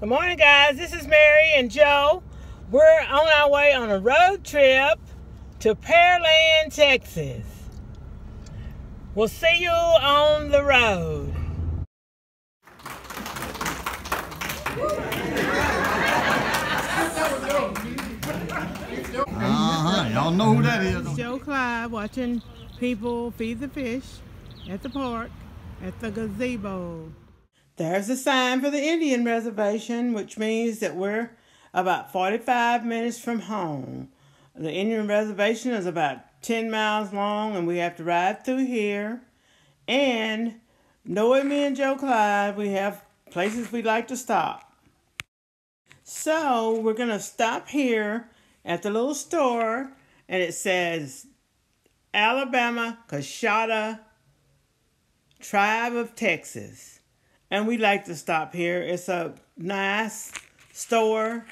Good morning, guys. This is Mary and Joe. We're on our way on a road trip to Pearland, Texas. We'll see you on the road. Y'all know who that is. Joe Clyde watching people feed the fish at the park, at the gazebo. There's a sign for the Indian Reservation, which means that we're about 45 minutes from home. The Indian Reservation is about 10 miles long, and we have to ride through here. And knowing me and Joe Clyde, we have places we'd like to stop. So we're going to stop here at the little store, and it says Alabama-Coushata Tribe of Texas. And we like to stop here. It's a nice store.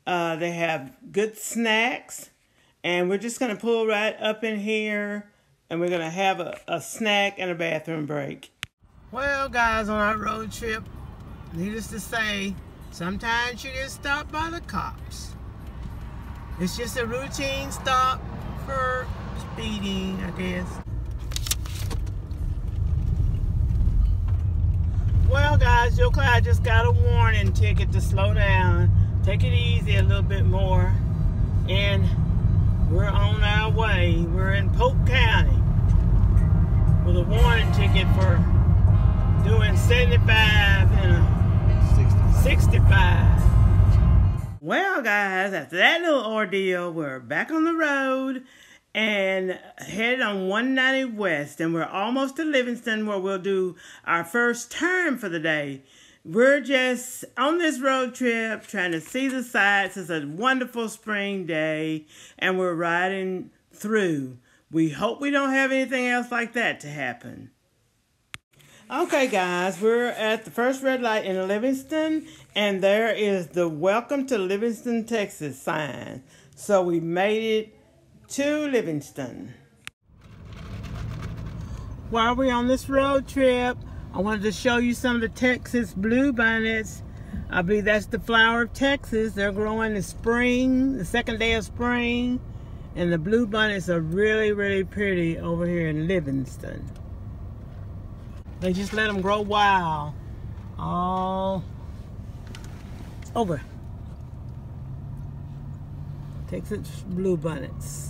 They have good snacks. And we're just going to pull right up in here. And we're going to have a snack and a bathroom break. Well, guys, on our road trip, needless to say, sometimes you get stopped by the cops. It's just a routine stop for speeding, I guess. Well, guys, Joe Clyde just got a warning ticket to slow down. Take it easy a little bit more. And we're on our way. We're in Polk County with a warning ticket for doing 75 and a 65. Well, guys, after that little ordeal, we're back on the road and headed on 190 West, and we're almost to Livingston, where we'll do our first turn for the day. We're just on this road trip trying to see the sights. It's a wonderful spring day, and we're riding through. We hope we don't have anything else like that to happen. Okay, guys, we're at the first red light in Livingston, and there is the Welcome to Livingston, Texas sign. So we made it to Livingston. While we're on this road trip, I wanted to show you some of the Texas bluebonnets. I believe that's the flower of Texas. They're growing in spring, the second day of spring, and the bluebonnets are really, really pretty over here in Livingston. They just let them grow wild all over. Texas bluebonnets.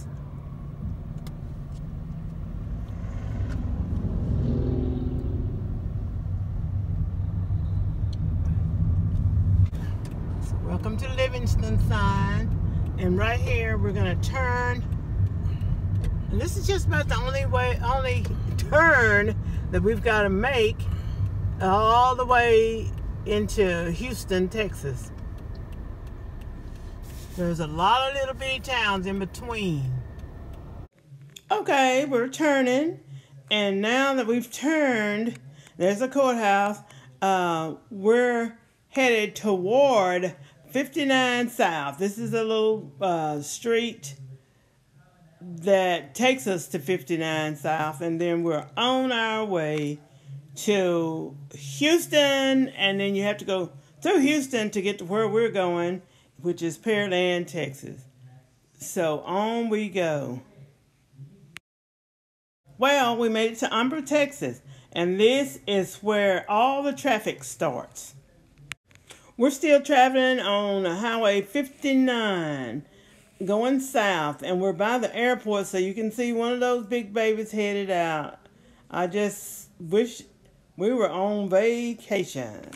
Welcome to Livingston sign, and right here we're gonna turn, and this is just about the only turn that we've got to make all the way into Houston, Texas. There's a lot of little bitty towns in between. Okay, we're turning, and now that we've turned, there's a courthouse. We're headed toward 59 South. This is a little street that takes us to 59 South, and then we're on our way to Houston, and then you have to go through Houston to get to where we're going, which is Pearland, Texas. So on we go. Well, we made it to Umbra, Texas, and this is where all the traffic starts. We're still traveling on Highway 59, going south, and we're by the airport, so you can see one of those big babies headed out. I just wish we were on vacation.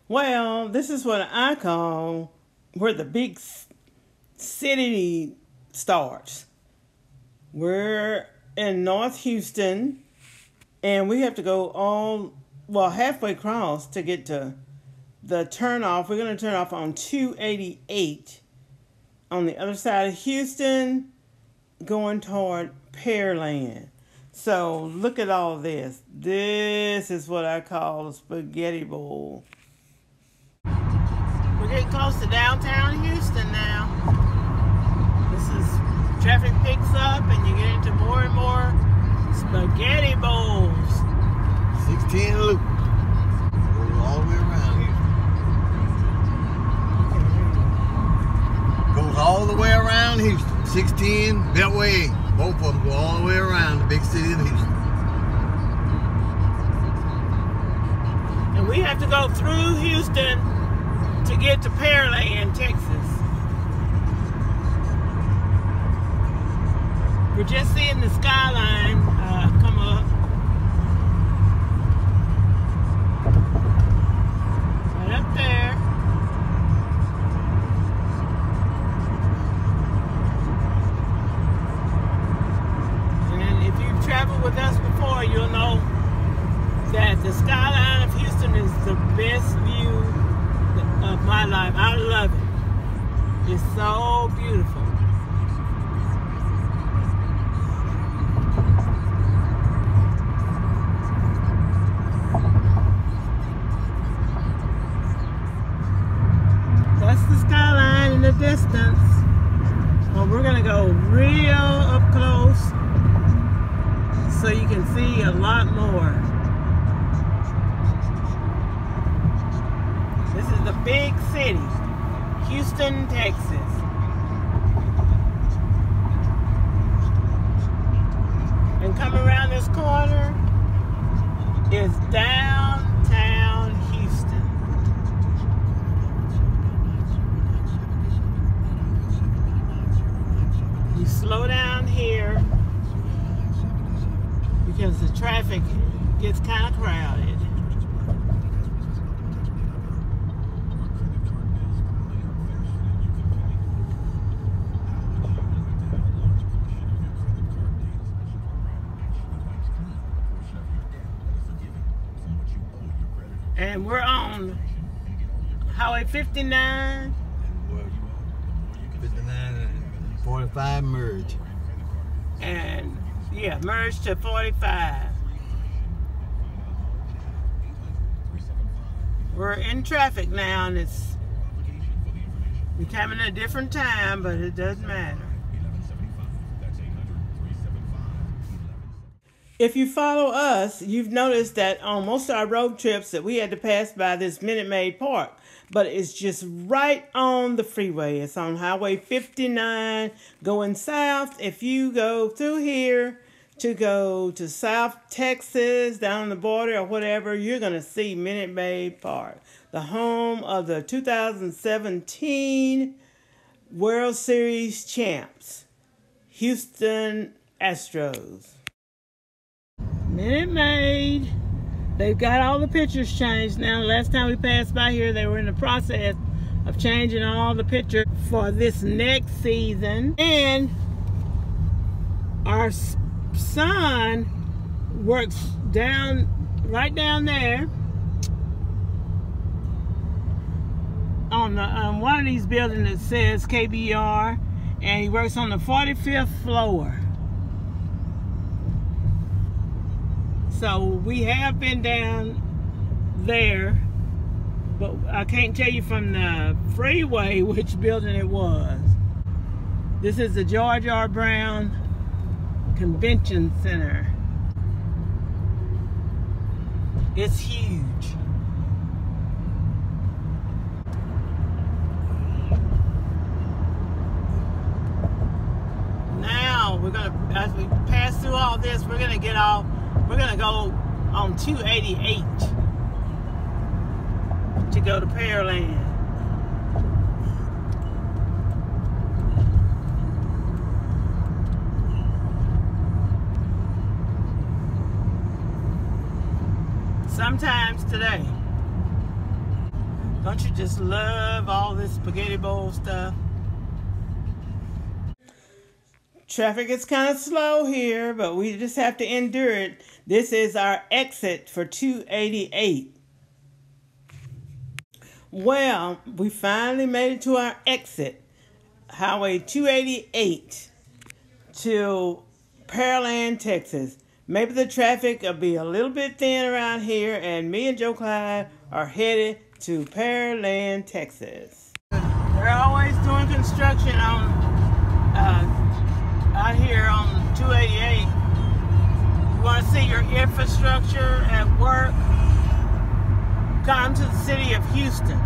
Well, this is what I call where the big city starts. We're in North Houston, and we have to go halfway across to get to the turnoff. We're going to turn off on 288 on the other side of Houston, going toward Pearland. So look at all this. This is what I call a spaghetti bowl. We're getting close to downtown Houston now. Traffic picks up and you get into more and more spaghetti bowls. 16 loop. Go all the way around here. 16 Beltway. Both of them go all the way around the big city of Houston. And we have to go through Houston to get to Pearland, Texas. We're just seeing the skyline come up. Right up there. And if you've traveled with us before, you'll know that the skyline of Houston is the best view of my life. I love it. It's so beautiful. That's the skyline in the distance. Well, we're gonna go real up close so you can see a lot more. This is the big city, Houston, Texas. And coming around this corner is downtown Houston. You slow down here because the traffic gets kind of crowded. And we're on Highway 59. 59 and 45 merge. And yeah, merge to 45. We're in traffic now and it's becoming a different time, but it doesn't matter. If you follow us, you've noticed that on most of our road trips that we had to pass by this Minute Maid Park, but it's just right on the freeway. It's on Highway 59 going south. If you go through here to go to South Texas, down the border or whatever, you're going to see Minute Maid Park, the home of the 2017 World Series champs, Houston Astros. Minute Maid. They've got all the pictures changed now. Last time we passed by here, they were in the process of changing all the pictures for this next season. And our son works right down there on one of these buildings that says KBR, and he works on the 45th floor. So we have been down there, but I can't tell you from the freeway which building it was. This is the George R. Brown Convention Center. It's huge. Now we're gonna, as we pass through all this, we're gonna get off. We're gonna go on 288 to go to Pearland. Sometimes today. Don't you just love all this spaghetti bowl stuff? Traffic is kind of slow here, but we just have to endure it. This is our exit for 288. Well, we finally made it to our exit, Highway 288 to Pearland, Texas. Maybe the traffic will be a little bit thin around here, and me and Joe Clyde are headed to Pearland, Texas. They're always doing construction on out here on 288. You want to see your infrastructure at work? Come to the city of Houston.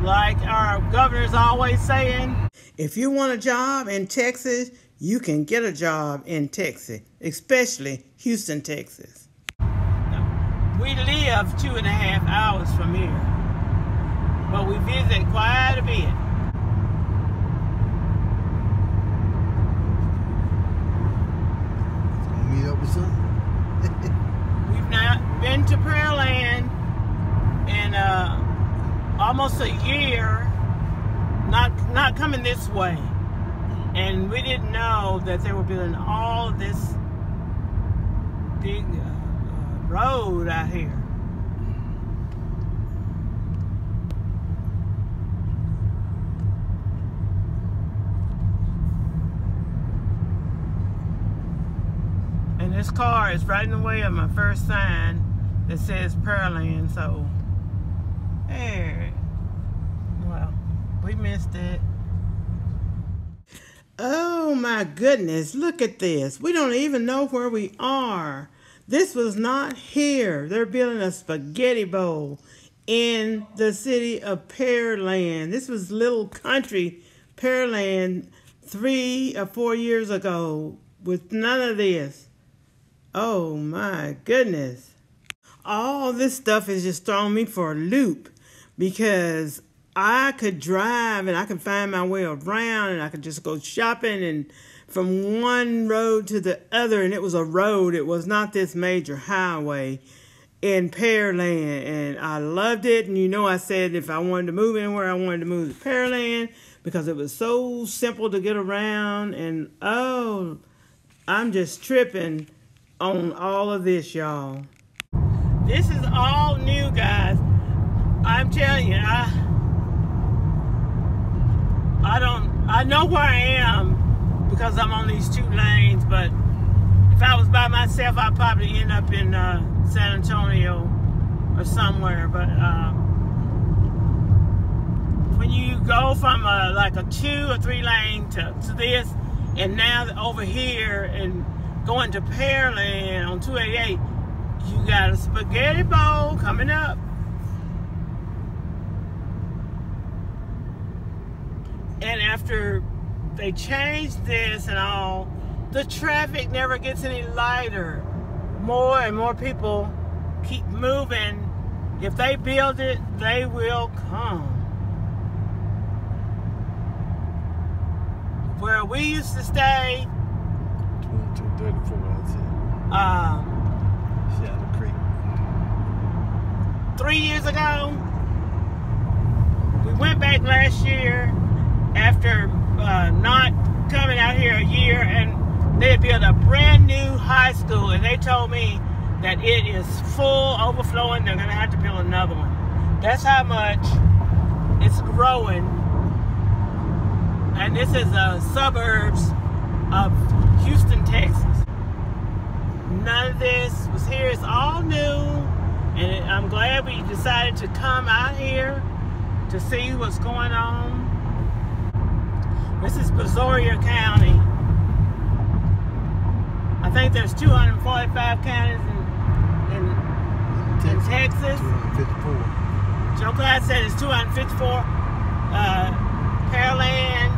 like our governor's always saying, if you want a job in Texas, you can get a job in Texas, especially Houston, Texas. We live 2.5 hours from here, but we visit quite a bit. Meet up with something. We've not been to Pearland in almost a year, not coming this way, and we didn't know that they were building all this big road out here. And this car is right in the way of my first sign that says Pearland, so hey, well, we missed it. Oh my goodness, look at this. We don't even know where we are. This was not here. They're building a spaghetti bowl in the city of Pearland. This was little country Pearland 3 or 4 years ago with none of this. Oh my goodness. All this stuff is just throwing me for a loop because I could drive and I could find my way around and I could just go shopping and from one road to the other, and it was a road. It was not this major highway in Pearland, and I loved it. And you know, I said if I wanted to move anywhere, I wanted to move to Pearland because it was so simple to get around. And oh, I'm just tripping on all of this, y'all. This is all new, guys. I'm telling you, I know where I am because I'm on these 2 lanes, but if I was by myself, I'd probably end up in San Antonio or somewhere. But when you go from like a 2 or 3 lane to this, and now over here and going to Pearland on 288, you got a spaghetti bowl coming up. And after they changed this and all, the traffic never gets any lighter. More and more people keep moving. If they build it, they will come. Where we used to stay, 2234, that's it. Shadow Creek. 3 years ago, we went back last year after not coming out here a year, and they had built a brand new high school, and they told me that it is full, overflowing. They're going to have to build another one. That's how much it's growing. And this is suburbs of Houston, Texas. None of this was here. It's all new, and I'm glad we decided to come out here to see what's going on. This is Brazoria County. I think there's 245 counties in Texas. 254. Joe Clyde said it's 254. Pearland.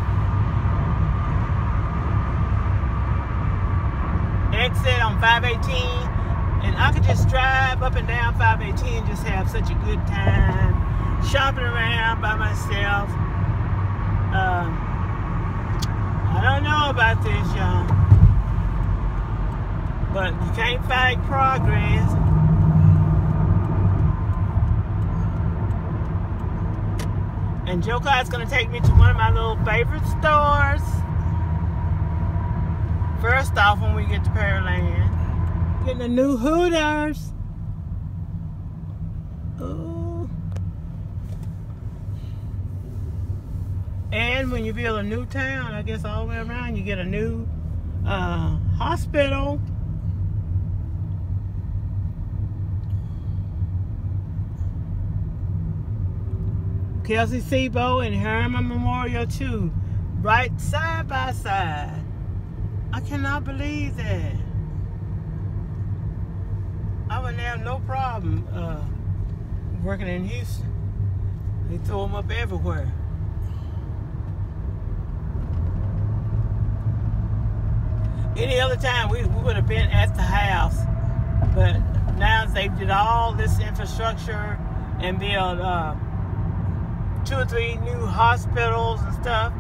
Exit on 518. And I could just drive up and down 518 and just have such a good time. Shopping around by myself. I don't know about this, y'all, but you can't fight progress. And Joe Clyde's gonna take me to one of my little favorite stores. First off, when we get to Pearland, getting a new Hooters. Ooh. And when you build a new town, I guess all the way around, you get a new hospital. Kelsey Sebo and Herman Memorial too, right side by side. I cannot believe that. I wouldn't have no problem working in Houston. They throw them up everywhere. Any other time we would have been at the house, but now they did all this infrastructure and built 2 or 3 new hospitals and stuff.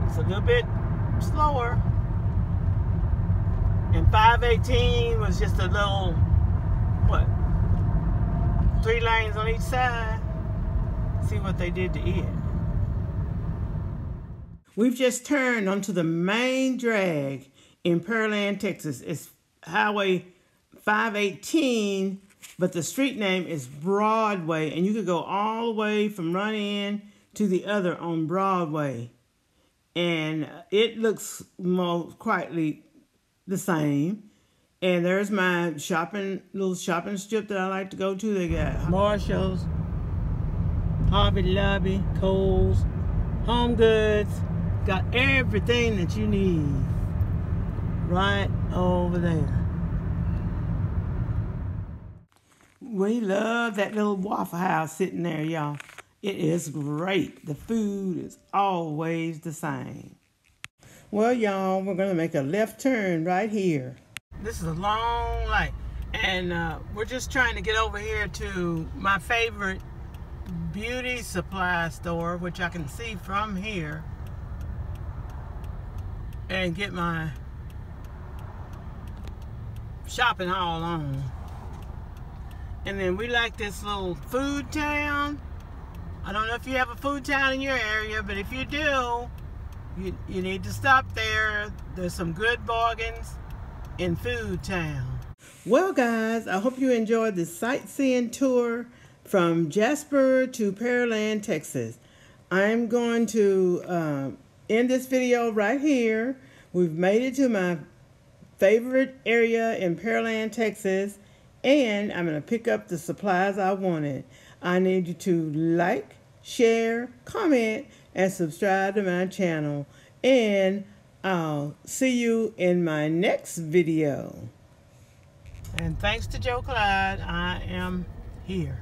It's a little bit slower. And 518 was just a little, what, 3 lanes on each side. See what they did to it. We've just turned onto the main drag in Pearland, Texas. It's Highway 518, but the street name is Broadway, and you could go all the way from one end to the other on Broadway. And it looks most quietly the same. And there's my little shopping strip that I like to go to. They got Marshall's, Hobby Lobby, Kohl's, Home Goods. Got everything that you need right over there. We love that little Waffle House sitting there, y'all. It is great. The food is always the same. Well, y'all, we're going to make a left turn right here. This is a long light, and we're just trying to get over here to my favorite beauty supply store, which I can see from here, and get my shopping haul on. And then we like this little food town. I don't know if you have a food town in your area, but if you do, you need to stop there. There's some good bargains in Food Town. Well, guys, I hope you enjoyed this sightseeing tour from Jasper to Pearland, Texas. I'm going to end this video right here. We've made it to my favorite area in Pearland, Texas, and I'm going to pick up the supplies I wanted. I need you to like, share, comment, and subscribe to my channel. And I'll see you in my next video. And thanks to Joe Clyde, I am here.